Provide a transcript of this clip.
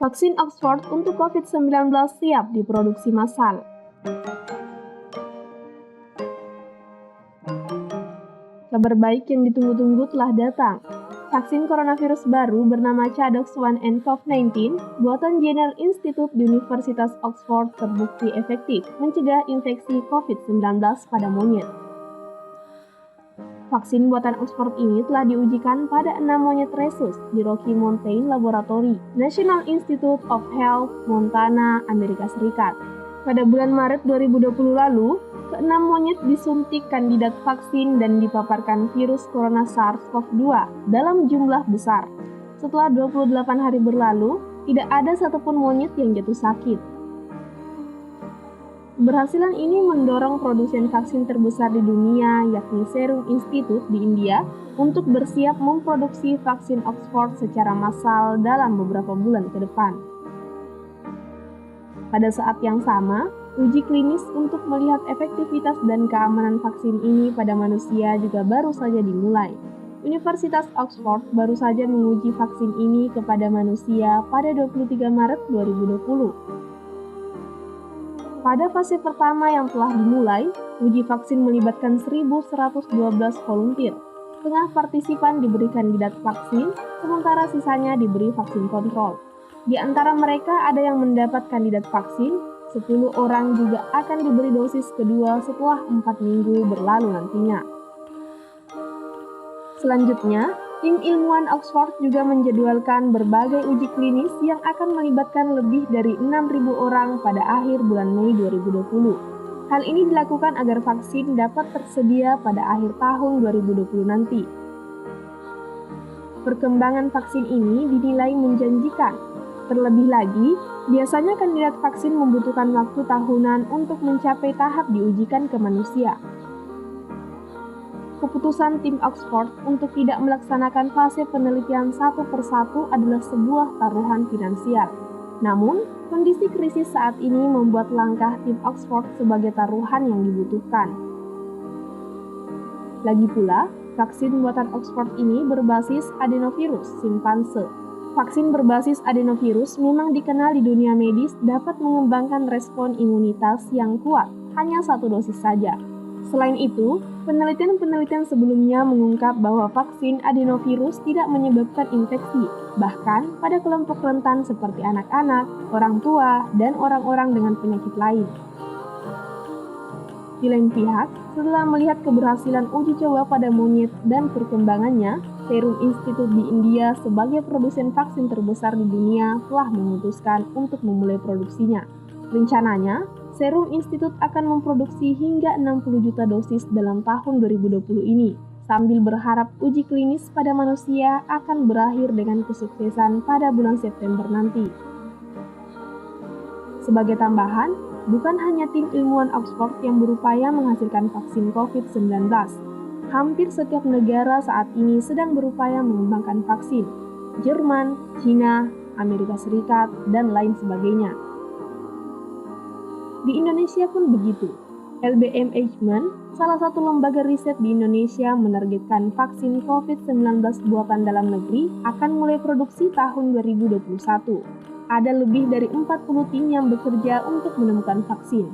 Vaksin Oxford untuk COVID-19 siap diproduksi massal. Kabar baik yang ditunggu-tunggu telah datang. Vaksin coronavirus baru bernama ChAdOx1nCoV19 buatan Jenner Institute di Universitas Oxford terbukti efektif mencegah infeksi COVID-19 pada monyet. Vaksin buatan Oxford ini telah diujikan pada 6 monyet rhesus di Rocky Mountain Laboratory, National Institute of Health, Montana, Amerika Serikat. Pada bulan Maret 2020 lalu, ke-6 monyet disuntik kandidat vaksin dan dipaparkan virus corona SARS-CoV-2 dalam jumlah besar. Setelah 28 hari berlalu, tidak ada satupun monyet yang jatuh sakit. Keberhasilan ini mendorong produsen vaksin terbesar di dunia, yakni Serum Institute di India, untuk bersiap memproduksi vaksin Oxford secara massal dalam beberapa bulan ke depan. Pada saat yang sama, uji klinis untuk melihat efektivitas dan keamanan vaksin ini pada manusia juga baru saja dimulai. Universitas Oxford baru saja menguji vaksin ini kepada manusia pada 23 Maret 2020. Pada fase pertama yang telah dimulai, uji vaksin melibatkan 1.112 volunteer. Setengah partisipan diberi kandidat vaksin, sementara sisanya diberi vaksin kontrol. Di antara mereka ada yang mendapat kandidat vaksin, 10 orang juga akan diberi dosis kedua setelah 4 minggu berlalu nantinya. Selanjutnya, tim ilmuwan Oxford juga menjadwalkan berbagai uji klinis yang akan melibatkan lebih dari 6.000 orang pada akhir bulan Mei 2020. Hal ini dilakukan agar vaksin dapat tersedia pada akhir tahun 2020 nanti. Perkembangan vaksin ini dinilai menjanjikan. Terlebih lagi, biasanya kandidat vaksin membutuhkan waktu tahunan untuk mencapai tahap diujikan ke manusia. Keputusan tim Oxford untuk tidak melaksanakan fase penelitian satu persatu adalah sebuah taruhan finansial. Namun, kondisi krisis saat ini membuat langkah tim Oxford sebagai taruhan yang dibutuhkan. Lagi pula, vaksin buatan Oxford ini berbasis adenovirus simpanse. Vaksin berbasis adenovirus memang dikenal di dunia medis dapat mengembangkan respon imunitas yang kuat, hanya 1 dosis saja. Selain itu, penelitian sebelumnya mengungkap bahwa vaksin adenovirus tidak menyebabkan infeksi, bahkan pada kelompok rentan seperti anak-anak, orang tua, dan orang-orang dengan penyakit lain. Di lain pihak, setelah melihat keberhasilan uji coba pada monyet dan perkembangannya, Serum Institute di India sebagai produsen vaksin terbesar di dunia telah memutuskan untuk memulai produksinya. Rencananya, Serum Institute akan memproduksi hingga 60 juta dosis dalam tahun 2020 ini, sambil berharap uji klinis pada manusia akan berakhir dengan kesuksesan pada bulan September nanti. Sebagai tambahan, bukan hanya tim ilmuwan Oxford yang berupaya menghasilkan vaksin COVID-19. Hampir setiap negara saat ini sedang berupaya mengembangkan vaksin. Jerman, China, Amerika Serikat, dan lain sebagainya. Di Indonesia pun begitu. LBM Eijkman, salah satu lembaga riset di Indonesia, menargetkan vaksin COVID-19 buatan dalam negeri akan mulai produksi tahun 2021. Ada lebih dari 40 tim yang bekerja untuk menemukan vaksin.